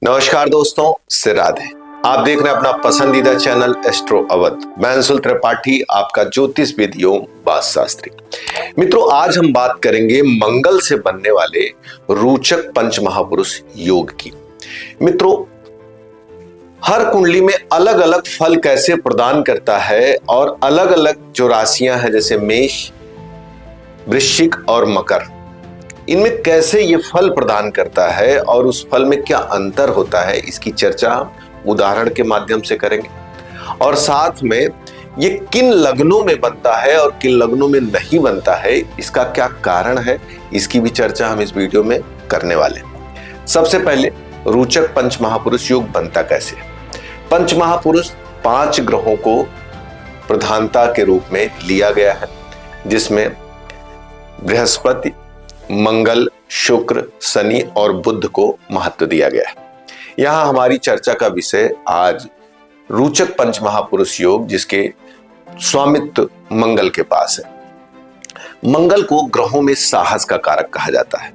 नमस्कार दोस्तों, से राधे। आप देख रहे हैं अपना पसंदीदा चैनल एस्ट्रो अवध। मैं अंशुल त्रिपाठी, आपका ज्योतिष विधियों वास्तु शास्त्री। मित्रों, आज हम बात करेंगे मंगल से बनने वाले रोचक पंच महापुरुष योग की। मित्रों, हर कुंडली में अलग अलग फल कैसे प्रदान करता है और अलग अलग जो राशियां हैं जैसे मेष, वृश्चिक और मकर, इनमें कैसे ये फल प्रदान करता है और उस फल में क्या अंतर होता है, इसकी चर्चा उदाहरण के माध्यम से करेंगे। और साथ में ये किन लग्नों में बनता है और किन लग्नों में नहीं बनता है, इसका क्या कारण है, इसकी भी चर्चा हम इस वीडियो में करने वाले हैं। सबसे पहले रोचक पंच महापुरुष योग बनता कैसे है। पंच महापुरुष 5 ग्रहों को प्रधानता के रूप में लिया गया है, जिसमें बृहस्पति, मंगल, शुक्र, शनि और बुध को महत्व दिया गया है। यहां हमारी चर्चा का विषय आज रोचक पंच महापुरुष योग, जिसके स्वामित्व मंगल के पास है। मंगल को ग्रहों में साहस का कारक कहा जाता है।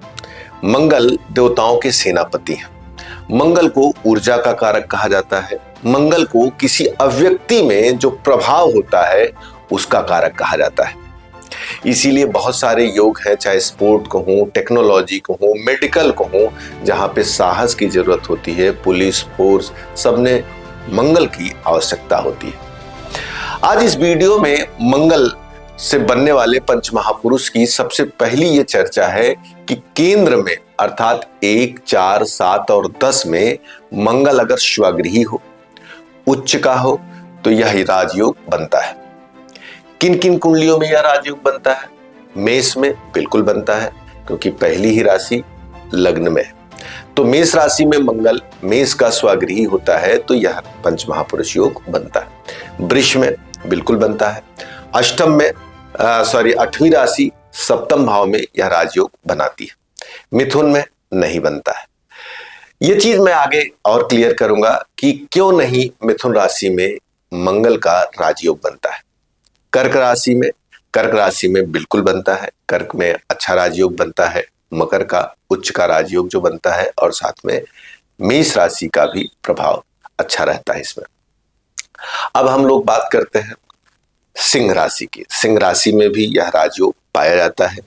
मंगल देवताओं के सेनापति हैं। मंगल को ऊर्जा का कारक कहा जाता है। मंगल को किसी अव्यक्ति में जो प्रभाव होता है उसका कारक कहा जाता है। इसीलिए बहुत सारे योग हैं, चाहे स्पोर्ट को हो, टेक्नोलॉजी को हो, मेडिकल को हो, जहां पे साहस की जरूरत होती है, पुलिस फोर्स, सब में मंगल की आवश्यकता होती है। आज इस वीडियो में मंगल से बनने वाले पंच महापुरुष की सबसे पहली ये चर्चा है कि केंद्र में अर्थात 1, 4, 7 और 10 में मंगल अगर स्वगृही हो, उच्च का हो, तो यह राजयोग बनता है। किन किन कुंडलियों में यह राजयोग बनता है। मेष में बिल्कुल बनता है, क्योंकि पहली ही राशि लग्न में है। तो मेष राशि में मंगल मेष का स्वगृही होता है, तो यह पंच महापुरुष योग बनता है। वृष में बिल्कुल बनता है। अष्टम में 8वीं राशि सप्तम भाव में यह राजयोग बनाती है। मिथुन में नहीं बनता है। यह चीज मैं आगे और क्लियर करूंगा कि क्यों नहीं मिथुन राशि में मंगल का राजयोग बनता है। कर्क राशि में बिल्कुल बनता है। कर्क में अच्छा राजयोग बनता है। मकर का उच्च का राजयोग जो बनता है, और साथ में मेष राशि का भी प्रभाव अच्छा रहता है इसमें। अब हम लोग बात करते हैं सिंह राशि की। सिंह राशि में भी यह राजयोग पाया जाता है।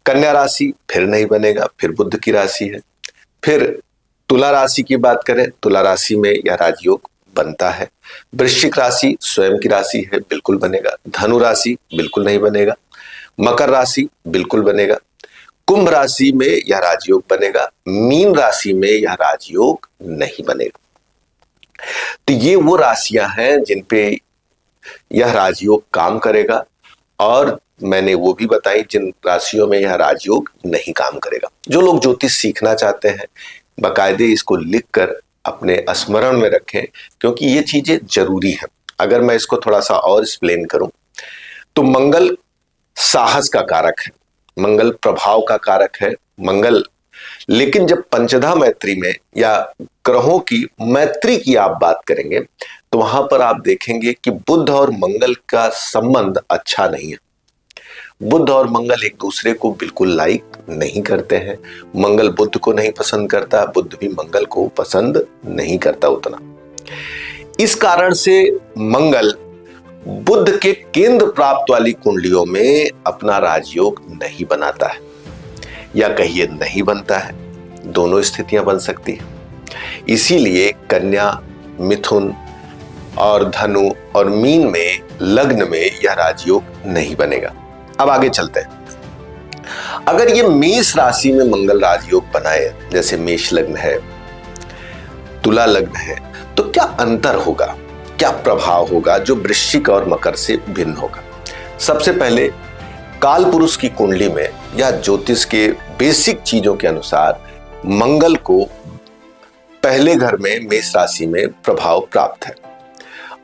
कन्या राशि फिर नहीं बनेगा, फिर बुध की राशि है। फिर तुला राशि की बात करें, तुला राशि में यह राजयोग बनता है। वृश्चिक राशि स्वयं की राशि है, बिल्कुल बनेगा। धनु राशि बिल्कुल नहीं बनेगा। मकर राशि बिल्कुल बनेगा। कुंभ राशि में यह राजयोग बनेगा। मीन राशि में यह राजयोग नहीं बनेगा। तो ये वो राशियां हैं जिन पे यह राजयोग काम करेगा, और मैंने वो भी बताई जिन राशियों में यह राजयोग नहीं काम करेगा। जो लोग ज्योतिष सीखना चाहते हैं, बाकायदे इसको लिखकर अपने स्मरण में रखें, क्योंकि ये चीजें जरूरी हैं। अगर मैं इसको थोड़ा सा और एक्सप्लेन करूं, तो मंगल साहस का कारक है, मंगल प्रभाव का कारक है। मंगल, लेकिन जब पंचधा मैत्री में या ग्रहों की मैत्री की आप बात करेंगे, तो वहां पर आप देखेंगे कि बुध और मंगल का संबंध अच्छा नहीं है। बुध और मंगल एक दूसरे को बिल्कुल लाइक नहीं करते हैं। मंगल बुध को नहीं पसंद करता, बुध भी मंगल को पसंद नहीं करता उतना। इस कारण से मंगल बुध के केंद्र प्राप्त वाली कुंडलियों में अपना राजयोग नहीं बनाता है, या कहिए नहीं बनता है। दोनों स्थितियां बन सकती है। इसीलिए कन्या, मिथुन और धनु और मीन में लग्न में यह राजयोग नहीं बनेगा। अब आगे चलते हैं। अगर ये मेष राशि में मंगल राजयोग बनाए, जैसे मेष लग्न है, तुला लग्न है, तो क्या अंतर होगा, क्या प्रभाव होगा जो वृश्चिक और मकर से भिन्न होगा। सबसे पहले काल पुरुष की कुंडली में या ज्योतिष के बेसिक चीजों के अनुसार मंगल को पहले घर में मेष राशि में प्रभाव प्राप्त है,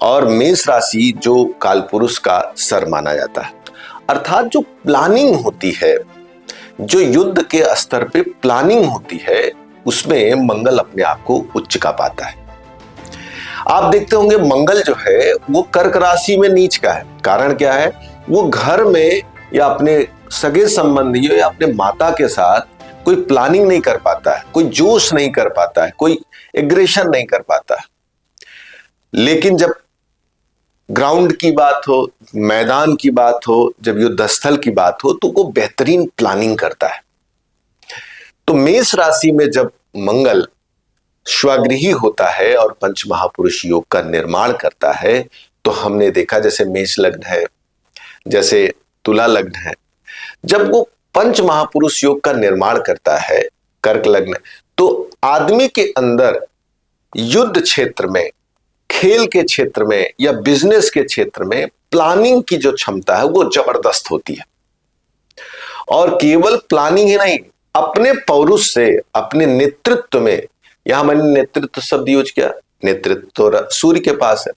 और मेष राशि जो काल पुरुष का सर माना जाता है। अर्थात जो प्लानिंग होती है, जो युद्ध के स्तर पे प्लानिंग होती है, उसमें मंगल अपने आप को उच्च का पाता है। आप देखते होंगे मंगल जो है वो कर्क राशि में नीच का है। कारण क्या है, वो घर में या अपने सगे संबंधियों या अपने माता के साथ कोई प्लानिंग नहीं कर पाता है, कोई जोश नहीं कर पाता है, कोई एग्रेशन नहीं कर पाता है। लेकिन जब ग्राउंड की बात हो, मैदान की बात हो, जब युद्ध स्थल की बात हो, तो वो बेहतरीन प्लानिंग करता है। तो मेष राशि में जब मंगल स्वगृही होता है और पंच महापुरुष योग का निर्माण करता है, तो हमने देखा जैसे मेष लग्न है, जैसे तुला लग्न है, जब वो पंच महापुरुष योग का निर्माण करता है, कर्क लग्न, तो आदमी के अंदर युद्ध क्षेत्र में, खेल के क्षेत्र में या बिजनेस के क्षेत्र में प्लानिंग की जो क्षमता है वो जबरदस्त होती है। और केवल प्लानिंग ही नहीं, अपने पौरुष से, अपने नेतृत्व में, यहां मैंने नेतृत्व शब्द यूज किया, नेतृत्व तो सूर्य के पास है,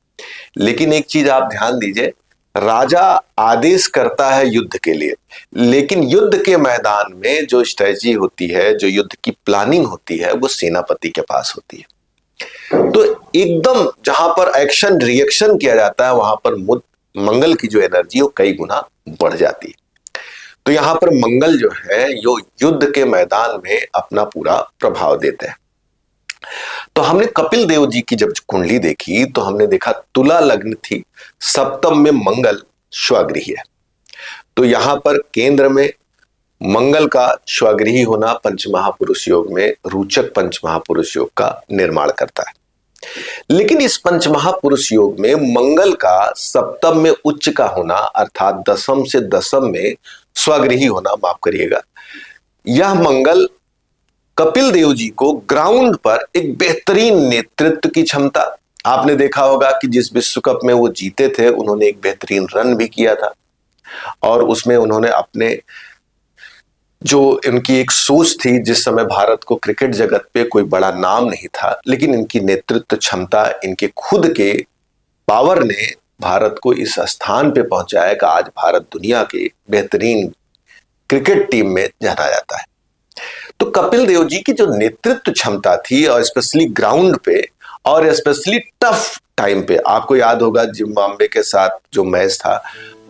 लेकिन एक चीज आप ध्यान दीजिए, राजा आदेश करता है युद्ध के लिए, लेकिन युद्ध के मैदान में जो स्ट्रेटजी होती है, जो युद्ध की प्लानिंग होती है, वो सेनापति के पास होती है। तो एकदम जहां पर एक्शन रिएक्शन किया जाता है, वहां पर मंगल की जो एनर्जी वो कई गुना बढ़ जाती है। तो यहां पर मंगल जो है यो युद्ध के मैदान में अपना पूरा प्रभाव देते हैं। तो हमने कपिल देव जी की जब कुंडली देखी तो हमने देखा तुला लग्न थी, सप्तम में मंगल स्वगृही है। तो यहां पर केंद्र में मंगल का स्वगृही होना पंचमहापुरुष योग में रोचक पंचमहापुरुष योग का निर्माण करता है। लेकिन इस पंचमहापुरुष योग में मंगल का सप्तम में उच्च का होना, अर्थात दशम से दशम में स्वगृही होना, माफ करिएगा, यह मंगल कपिल देव जी को ग्राउंड पर एक बेहतरीन नेतृत्व की क्षमता, आपने देखा होगा कि जिस विश्व कप में वो जीते थे, उन्होंने एक बेहतरीन रन भी किया था और उसमें उन्होंने अपने जो इनकी एक सोच थी, जिस समय भारत को क्रिकेट जगत पे कोई बड़ा नाम नहीं था, लेकिन इनकी नेतृत्व क्षमता, इनके खुद के पावर ने भारत को इस स्थान पे पहुंचाया कि आज भारत दुनिया के बेहतरीन क्रिकेट टीम में जाना जाता है। तो कपिल देव जी की जो नेतृत्व क्षमता थी, और स्पेशली ग्राउंड पे और स्पेशली टफ टाइम पे, आपको याद होगा जिम्बाब्वे के साथ जो मैच था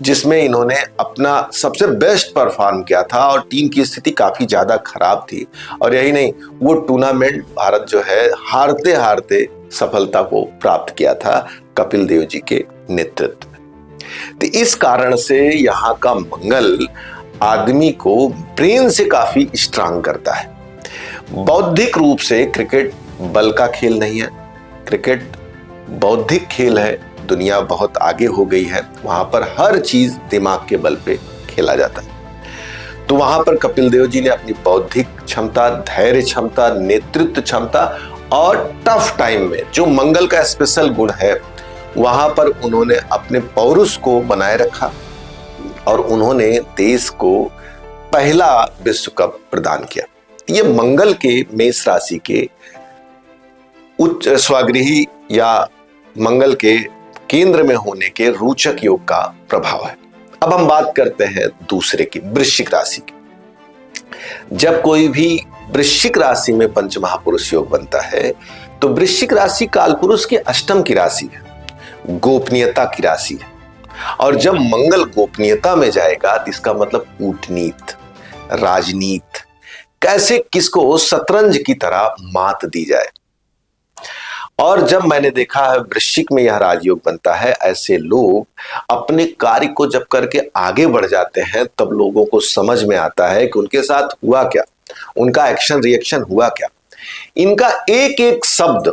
जिसमें इन्होंने अपना सबसे बेस्ट परफॉर्म किया था और टीम की स्थिति काफी ज्यादा खराब थी, और यही नहीं, वो टूर्नामेंट भारत जो है हारते हारते सफलता को प्राप्त किया था कपिल देव जी के नेतृत्व में। तो इस कारण से यहाँ का मंगल आदमी को ब्रेन से काफी स्ट्रांग करता है। बौद्धिक रूप से क्रिकेट बल का खेल नहीं है, क्रिकेट बौद्धिक खेल है। दुनिया बहुत आगे हो गई है, वहां पर हर चीज दिमाग के बल पे खेला जाता है। तो वहां पर कपिल देव जी ने अपनी बौद्धिक क्षमता, धैर्य क्षमता, नेतृत्व क्षमता और टफ टाइम में जो मंगल का स्पेशल गुण है, वहां पर उन्होंने अपने पौरुष को बनाए रखा और उन्होंने देश को पहला विश्व कप प्रदान किया। ये मंगल के मेष राशि के उच्च स्वगृही या मंगल के केंद्र में होने के रोचक योग का प्रभाव है। अब हम बात करते हैं दूसरे की, वृश्चिक राशि की। जब कोई भी वृश्चिक राशि में पंचमहापुरुष योग बनता है तो वृश्चिक राशि कालपुरुष की अष्टम की राशि है, गोपनीयता की राशि है। और जब मंगल गोपनीयता में जाएगा तो इसका मतलब कूटनीति, राजनीति, कैसे किसको शतरंज की तरह मात दी जाए। और जब मैंने देखा है वृश्चिक में यह राजयोग बनता है, ऐसे लोग अपने कार्य को जब करके आगे बढ़ जाते हैं तब लोगों को समझ में आता है कि उनके साथ हुआ क्या, उनका एक्शन रिएक्शन हुआ क्या। इनका एक एक शब्द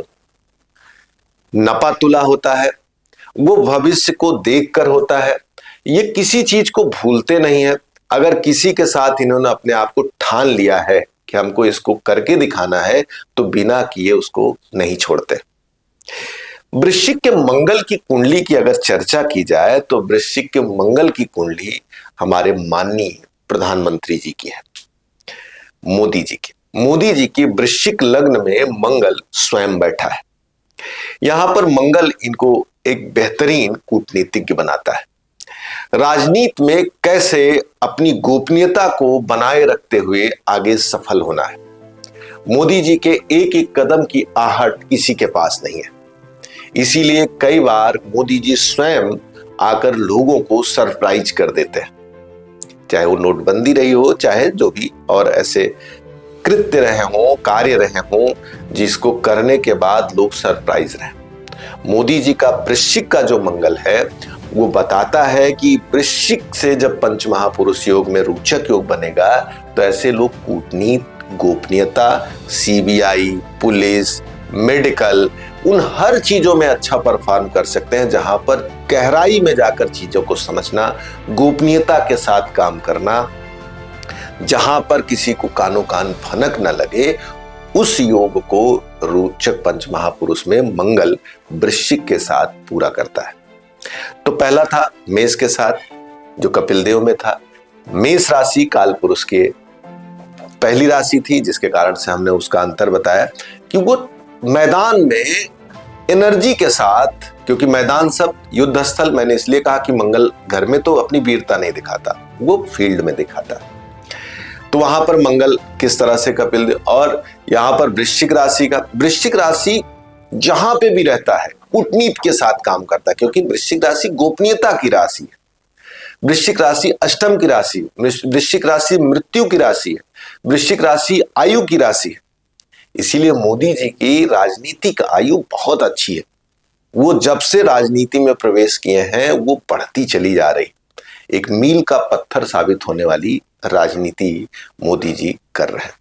नपातुला होता है, वो भविष्य को देखकर होता है, ये किसी चीज को भूलते नहीं है। अगर किसी के साथ इन्होंने अपने आप को ठान लिया है कि हमको इसको करके दिखाना है तो बिना किए उसको नहीं छोड़ते। वृश्चिक के मंगल की कुंडली की अगर चर्चा की जाए तो वृश्चिक के मंगल की कुंडली हमारे माननीय प्रधानमंत्री जी की है, मोदी जी की। मोदी जी की वृश्चिक लग्न में मंगल स्वयं बैठा है। यहां पर मंगल इनको एक बेहतरीन कूटनीतिज्ञ बनाता है। राजनीति में कैसे अपनी गोपनीयता को बनाए रखते हुए आगे सफल होना है, मोदी जी के एक एक कदम की आहट किसी के पास नहीं है। इसीलिए कई बार मोदी जी स्वयं आकर लोगों को सरप्राइज कर देते हैं, चाहे वो नोटबंदी रही हो, चाहे जो भी और ऐसे कृत्य रहे हों, कार्य रहे हों, जिसको करने के बाद लोग सरप्राइज रहे। मोदी जी का वृश्चिक का जो मंगल है वो बताता है कि वृश्चिक से जब पंचमहापुरुष योग में रोचक योग बनेगा तो ऐसे लोग कूटनीति, गोपनीयता, सीबीआई, पुलिस, मेडिकल, उन हर चीजों में अच्छा परफॉर्म कर सकते हैं जहां पर गहराई में जाकर चीजों को समझना, गोपनीयता के साथ काम करना, जहां पर किसी को कानो कान भनक न लगे, उस योग को रोचक पंचमहापुरुष में मंगल वृश्चिक के साथ पूरा करता है। तो पहला था मेष के साथ जो कपिल देव में था। मेष राशि कालपुरुष के पहली राशि थी, जिसके कारण से हमने उसका अंतर बताया कि वो मैदान में एनर्जी के साथ, क्योंकि मैदान सब युद्ध स्थल, मैंने इसलिए कहा कि मंगल घर में तो अपनी वीरता नहीं दिखाता, वो फील्ड में दिखाता। तो वहां पर मंगल किस तरह से कपिल देव, और यहां पर वृश्चिक राशि का, वृश्चिक राशि जहां पे भी रहता है कूटनीति के साथ काम करता है, क्योंकि वृश्चिक राशि गोपनीयता की राशि है, वृश्चिक राशि अष्टम की राशि, वृश्चिक राशि मृत्यु की राशि है, वृश्चिक राशि आयु की राशि है। इसीलिए मोदी जी की राजनीतिक आयु बहुत अच्छी है। वो जब से राजनीति में प्रवेश किए हैं वो बढ़ती चली जा रही, एक मील का पत्थर साबित होने वाली राजनीति मोदी जी कर रहे हैं।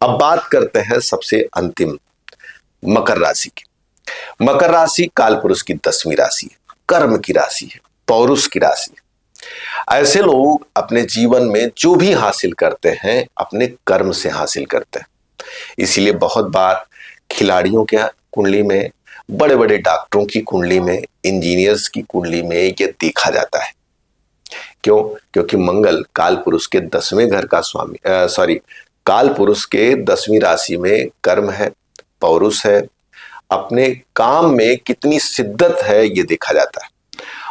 अब बात करते हैं सबसे अंतिम मकर राशि की। मकर राशि कालपुरुष की 10वीं राशि है, कर्म की राशि है, पौरुष की राशि है। ऐसे लोग अपने जीवन में जो भी हासिल करते हैं अपने कर्म से हासिल करते हैं। इसीलिए बहुत बार खिलाड़ियों के कुंडली में, बड़े बड़े डॉक्टरों की कुंडली में, इंजीनियर्स की कुंडली में ये देखा जाता है। क्यों? क्योंकि मंगल कालपुरुष के 10वें घर का स्वामी, कालपुरुष के 10वीं राशि में कर्म है, पौरुष है, अपने काम में कितनी शिद्दत है ये देखा जाता है।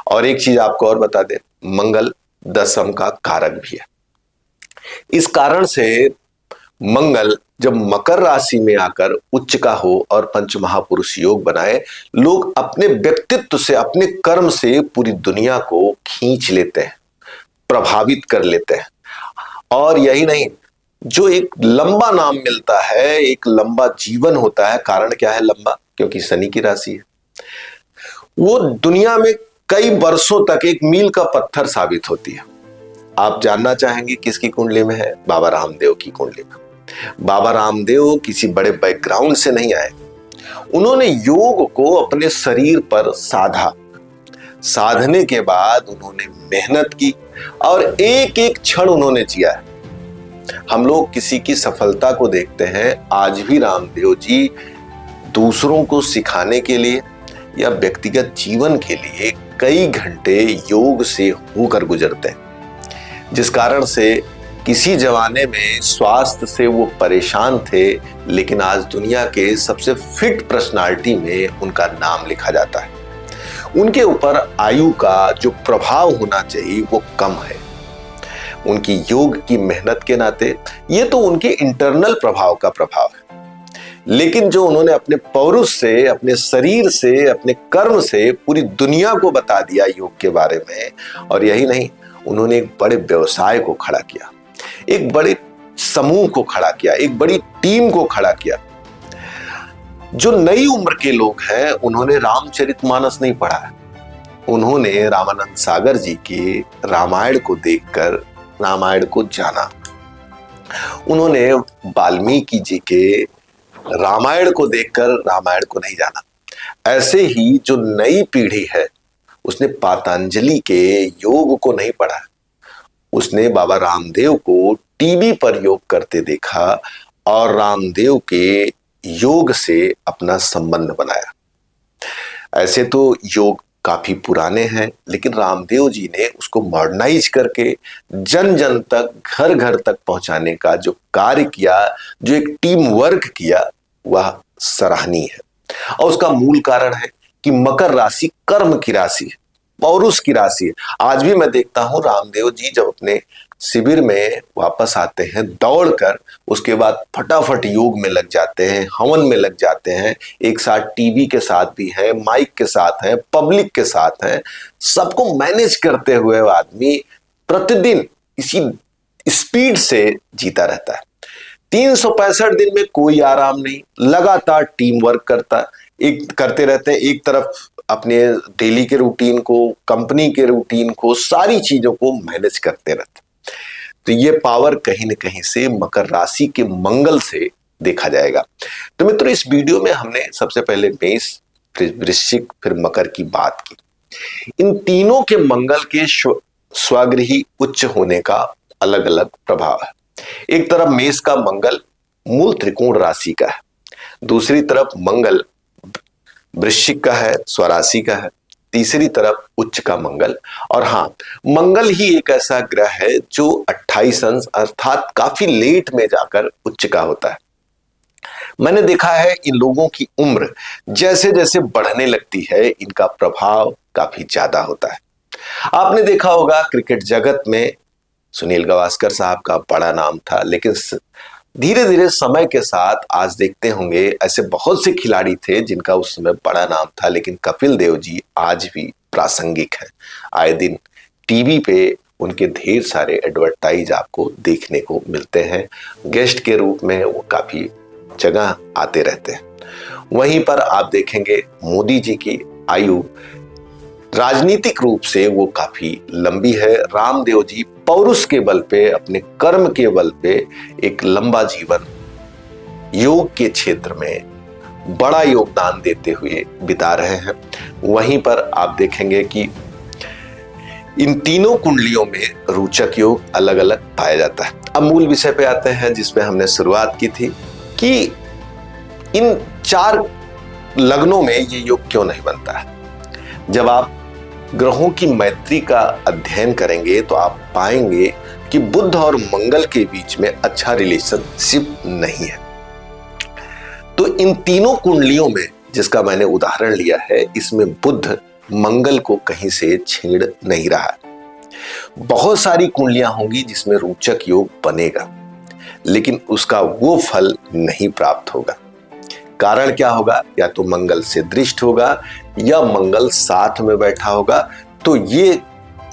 और एक चीज आपको और बता दें, मंगल दशम का कारक भी है। इस कारण से मंगल जब मकर राशि में आकर उच्च का हो और पंचमहापुरुष योग बनाए, लोग अपने व्यक्तित्व से, अपने कर्म से पूरी दुनिया को खींच लेते हैं, प्रभावित कर लेते हैं। और यही नहीं, जो एक लंबा नाम मिलता है, एक लंबा जीवन होता है। कारण क्या है लंबा? क्योंकि शनि की राशि है। वो दुनिया में कई वर्षों तक एक मील का पत्थर साबित होती है। आप जानना चाहेंगे किसकी कुंडली में है? बाबा रामदेव की कुंडली में। बाबा रामदेव किसी बड़े बैकग्राउंड से नहीं आए, उन्होंने योग को अपने शरीर पर साधा। साधने के बाद उन्होंने मेहनत की और एक एक क्षण उन्होंने जिया है। हम लोग किसी की सफलता को देखते हैं, आज भी रामदेव जी दूसरों को सिखाने के लिए या व्यक्तिगत जीवन के लिए कई घंटे योग से होकर गुजरते हैं, जिस कारण से किसी जमाने में स्वास्थ्य से वो परेशान थे, लेकिन आज दुनिया के सबसे फिट पर्सनालिटी में उनका नाम लिखा जाता है। उनके ऊपर आयु का जो प्रभाव होना चाहिए वो कम है। उनकी योग की मेहनत के नाते ये तो उनके इंटरनल प्रभाव का प्रभाव है, लेकिन जो उन्होंने अपने पौरुष से, अपने शरीर से, अपने कर्म से पूरी दुनिया को बता दिया योग के बारे में। और यही नहीं, उन्होंने एक बड़े व्यवसाय को खड़ा किया, एक बड़े समूह को खड़ा किया, एक बड़ी टीम को खड़ा किया। जो नई उम्र के लोग हैं उन्होंने रामचरितमानस नहीं पढ़ा है, उन्होंने रामानंद सागर जी के रामायण को देखकर रामायण को जाना। उन्होंने वाल्मीकि जी के रामायण को देखकर रामायण को नहीं जाना। ऐसे ही जो नई पीढ़ी है उसने पतंजलि के योग को नहीं पढ़ा, उसने बाबा रामदेव को टीवी पर योग करते देखा और रामदेव के योग से अपना संबंध बनाया। ऐसे तो योग काफी पुराने हैं, लेकिन रामदेव जी ने उसको मॉडर्नाइज करके जन जन तक, घर घर तक पहुंचाने का जो कार्य किया, जो एक टीम वर्क किया, वह सराहनीय है। और उसका मूल कारण है कि मकर राशि कर्म की राशि है, पौरुष की राशि है। आज भी मैं देखता हूं रामदेव जी जब अपने शिविर में वापस आते हैं दौड़कर, उसके बाद फटाफट योग में लग जाते हैं, हवन में लग जाते हैं, एक साथ टीवी के साथ भी है, माइक के साथ है, पब्लिक के साथ है, सबको मैनेज करते हुए आदमी प्रतिदिन इसी स्पीड से जीता रहता है। 365 दिन में कोई आराम नहीं, लगातार टीम वर्क करते रहते हैं। एक तरफ अपने डेली के रूटीन को, कंपनी के रूटीन को, सारी चीजों को मैनेज करते रहते हैं। तो ये पावर कहीं न कहीं से मकर राशि के मंगल से देखा जाएगा। तो मित्रों, इस वीडियो में हमने सबसे पहले मेष, फिर वृश्चिक, फिर मकर की बात की। इन तीनों के मंगल के स्वगृही उच्च होने का अलग अलग प्रभाव है। एक तरफ मेष का मंगल मूल त्रिकोण राशि का है, दूसरी तरफ मंगल वृश्चिक का है, स्वराशि का है, तीसरी तरफ उच्च का मंगल। और हाँ, मंगल ही एक ऐसा ग्रह है जो 28 अंश अर्थात काफी लेट में जाकर उच्च का होता है। मैंने देखा है इन लोगों की उम्र जैसे जैसे बढ़ने लगती है, इनका प्रभाव काफी ज्यादा होता है। आपने देखा होगा क्रिकेट जगत में सुनील गावस्कर साहब का बड़ा नाम था, लेकिन धीरे धीरे समय के साथ आज देखते होंगे ऐसे बहुत से खिलाड़ी थे जिनका उस समय बड़ा नाम था, लेकिन कपिल देव जी आज भी प्रासंगिक हैं। आए दिन टीवी पे उनके ढेर सारे एडवर्टाइज आपको देखने को मिलते हैं, गेस्ट के रूप में वो काफी जगह आते रहते हैं। वहीं पर आप देखेंगे मोदी जी की आयु राजनीतिक रूप से वो काफी लंबी है। रामदेव जी पौरुष के बल पे, अपने कर्म के बल पे एक लंबा जीवन योग के क्षेत्र में बड़ा योगदान देते हुए बिता रहे हैं। वहीं पर आप देखेंगे कि इन तीनों कुंडलियों में रोचक योग अलग अलग पाया जाता है। अब मूल विषय पे आते हैं जिसमें हमने शुरुआत की थी कि इन 4 लग्नों में ये योग क्यों नहीं बनता है। जब आप ग्रहों की मैत्री का अध्ययन करेंगे तो आप पाएंगे कि बुध और मंगल के बीच में अच्छा रिलेशनशिप नहीं है। तो इन तीनों कुंडलियों में जिसका मैंने उदाहरण लिया है, इसमें बुध मंगल को कहीं से छेड़ नहीं रहा है। बहुत सारी कुंडलियां होंगी जिसमें रोचक योग बनेगा, लेकिन उसका वो फल नहीं प्राप्त होगा। कारण क्या होगा? या तो मंगल से दृष्ट होगा या मंगल साथ में बैठा होगा। तो ये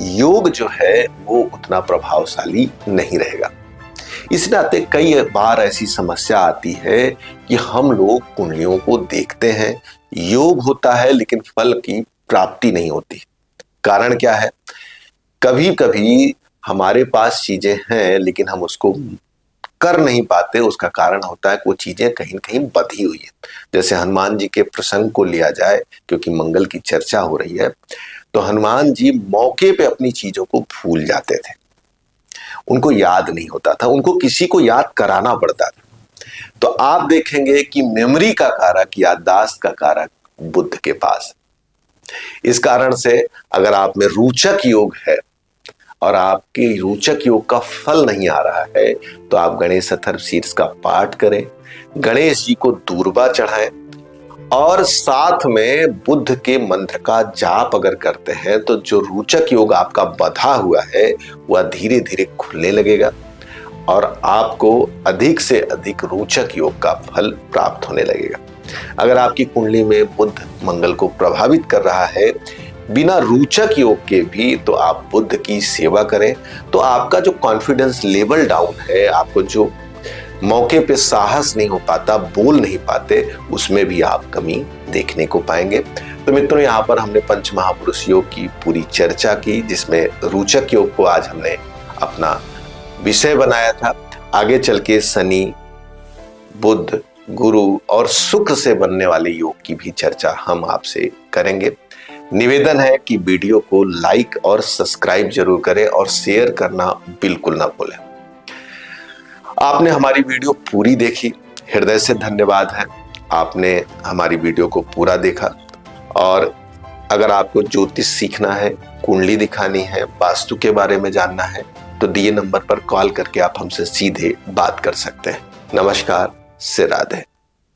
योग जो है वो उतना प्रभावशाली नहीं रहेगा। इस नाते कई बार ऐसी समस्या आती है कि हम लोग कुंडलियों को देखते हैं, योग होता है लेकिन फल की प्राप्ति नहीं होती। कारण क्या है? कभी कभी हमारे पास चीजें हैं लेकिन हम उसको कर नहीं पाते। उसका कारण होता है कि वो चीजें कहीं कहीं बधी हुई है। जैसे हनुमान जी के प्रसंग को लिया जाए, क्योंकि मंगल की चर्चा हो रही है, तो हनुमान जी मौके पे अपनी चीजों को भूल जाते थे, उनको याद नहीं होता था, उनको किसी को याद कराना पड़ता था। तो आप देखेंगे कि मेमोरी का कारक, याददाश्त का कारक बुध के पास। इस कारण से अगर आप में रोचक योग है और आपके रोचक योग का फल नहीं आ रहा है, तो आप गणेश शीर्ष का पाठ करें, गणेश जी को दूर्वा चढ़ाएं और साथ में बुध के मंत्र का जाप अगर करते हैं तो जो रोचक योग आपका बधा हुआ है वह धीरे धीरे खुलने लगेगा और आपको अधिक से अधिक रोचक योग का फल प्राप्त होने लगेगा। अगर आपकी कुंडली में बुध मंगल को प्रभावित कर रहा है बिना रोचक योग के भी, तो आप बुध की सेवा करें, तो आपका जो कॉन्फिडेंस लेवल डाउन है, आपको जो मौके पे साहस नहीं हो पाता, बोल नहीं पाते, उसमें भी आप कमी देखने को पाएंगे। तो मित्रों, यहाँ पर हमने पंच महापुरुष योग की पूरी चर्चा की, जिसमें रोचक योग को आज हमने अपना विषय बनाया था। आगे चल के शनि, बुध, गुरु और शुक्र से बनने वाले योग की भी चर्चा हम आपसे करेंगे। निवेदन है कि वीडियो को लाइक और सब्सक्राइब जरूर करें और शेयर करना बिल्कुल ना भूलें। आपने हमारी वीडियो पूरी देखी, हृदय से धन्यवाद है। आपने हमारी वीडियो को पूरा देखा। और अगर आपको ज्योतिष सीखना है, कुंडली दिखानी है, वास्तु के बारे में जानना है, तो दिए नंबर पर कॉल करके आप हमसे सीधे बात कर सकते हैं। नमस्कार, से राधे।